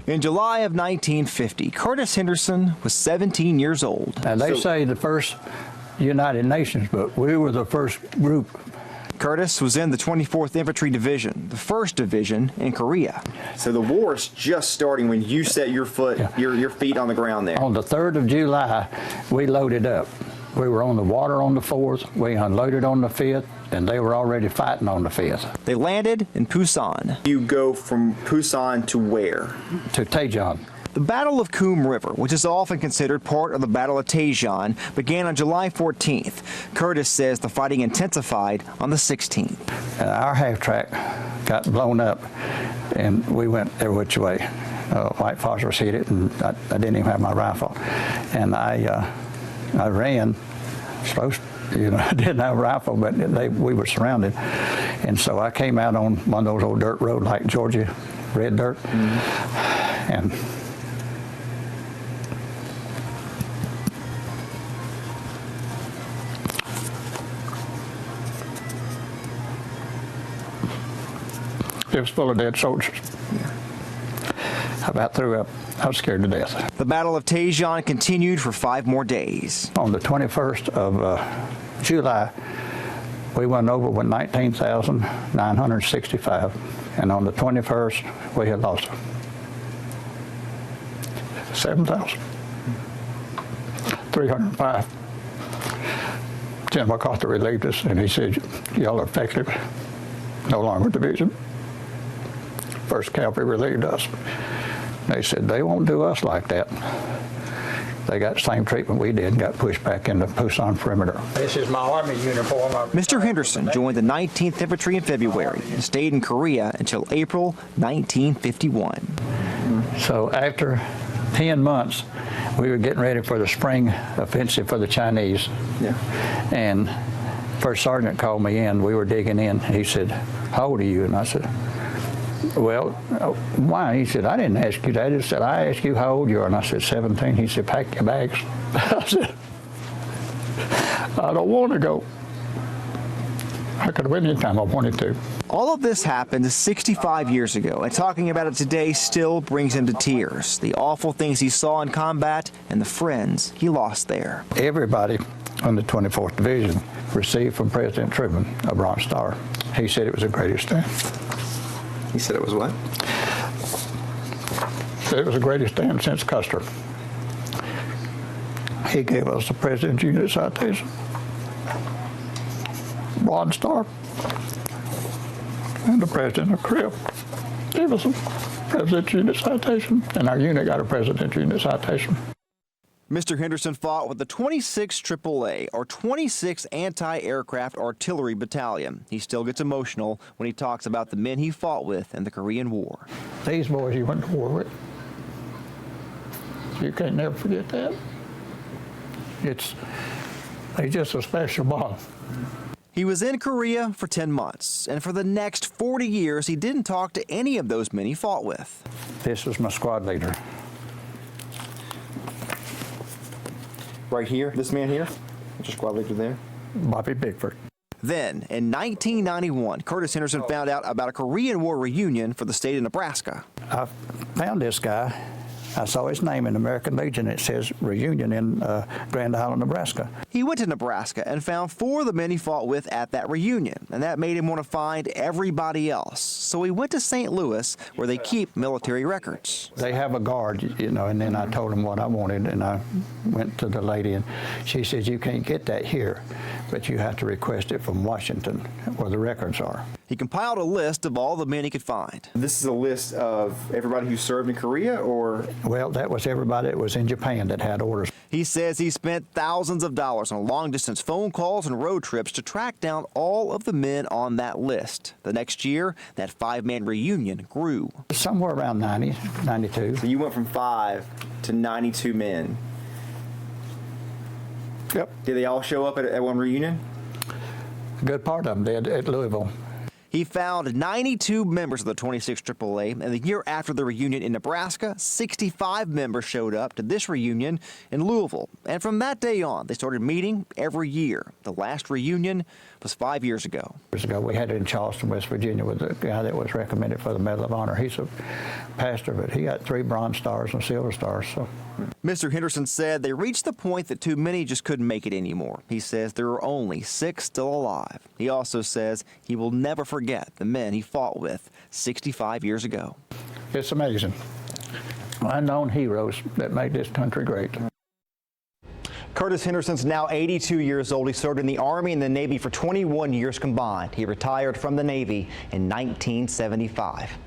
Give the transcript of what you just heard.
In July of 1950, Curtis Henderson was 17 years old. And they say the first United Nations, but we were the first group. Curtis was in the 24th Infantry Division, the 1st Division in Korea. So the war is just starting when you set your feet on the ground there. On the 3rd of July, we loaded up. We were on the water on the 4th, we unloaded on the 5th, and they were already fighting on the 5th. They landed in Busan. You go from Busan to where? To Taejon. The Battle of Kum River, which is often considered part of the Battle of Taejon, began on July 14th. Curtis says the fighting intensified on the 16th. Our half-track got blown up, and we went every which way. White phosphorus hit it, and I didn't even have my rifle. And I ran, I didn't have a rifle, but we were surrounded. And so I came out on one of those old dirt roads like Georgia, red dirt, and it was full of dead soldiers. I about threw up. I was scared to death. The Battle of Taejon continued for 5 more days. On the 21st of July, we went over with 19,965, and on the 21st, we had lost 7,305. General MacArthur relieved us, and he said, "Y'all are effective, no longer division." 1st Cavalry relieved us. They said, "They won't do us like that." They got the same treatment we did and got pushed back into Busan perimeter. This is my Army uniform. Mr. Henderson joined the 19th Infantry in February and stayed in Korea until April 1951. So after 10 months, we were getting ready for the spring offensive for the Chinese. Yeah. And First Sergeant called me in. We were digging in. He said, "How old are you?" And I said, "Well, why?" He said, "I didn't ask you that. I just said, I asked you how old you are." And I said, 17. He said, "Pack your bags." I said, "I don't want to go. I could have went anytime I wanted to." All of this happened 65 years ago, and talking about it today still brings him to tears. The awful things he saw in combat and the friends he lost there. Everybody on the 24th Division received from President Truman a Bronze Star. He said it was the greatest thing. He said it was what? It was the greatest stand since Custer. He gave us the President's Unit Citation, Bronze Star, and the President of Korea gave us a President's Unit Citation, and our unit got a President's Unit Citation. Mr. Henderson fought with the 26th AAA, or 26th Anti-Aircraft Artillery Battalion. He still gets emotional when he talks about the men he fought with in the Korean War. These boys you went to war with, you can't never forget that. It's just a special bond. He was in Korea for 10 months, and for the next 40 years, he didn't talk to any of those men he fought with. This was my squad leader. Right here, this man here, which is squad leader there? Bobby Bigford. Then, in 1991, Curtis Henderson found out about a Korean War reunion for the state of Nebraska. I found this guy. I saw his name in American Legion. It says reunion in Grand Island, Nebraska. He went to Nebraska and found 4 of the men he fought with at that reunion, and that made him want to find everybody else. So he went to St. Louis, where they keep military records. They have a guard, and then I told him what I wanted, and I went to the lady, and she says, "You can't get that here, but you have to request it from Washington, where the records are." He compiled a list of all the men he could find. This is a list of everybody who served in Korea, or? Well, that was everybody that was in Japan that had orders. He says he spent thousands of dollars on long-distance phone calls and road trips to track down all of the men on that list. The next year, that 5-man reunion grew. Somewhere around 90, 92. So you went from 5 to 92 men. Yep. Did they all show up at one reunion? A good part of them did at Louisville. He found 92 members of the 26th AAA, and the year after the reunion in Nebraska, 65 members showed up to this reunion in Louisville. And from that day on, they started meeting every year. The last reunion was 5 years ago. Years ago, we had it in Charleston, West Virginia, with the guy that was recommended for the Medal of Honor. He's a pastor, but he got 3 Bronze Stars and Silver Stars. So, Mr. Henderson said they reached the point that too many just couldn't make it anymore. He says there are only 6 still alive. He also says he will never forget the men he fought with 65 years ago. it's amazing. Unknown heroes that made this country great. Curtis Henderson's now 82 years old. He served in the Army and the Navy for 21 years combined. He retired from the Navy in 1975.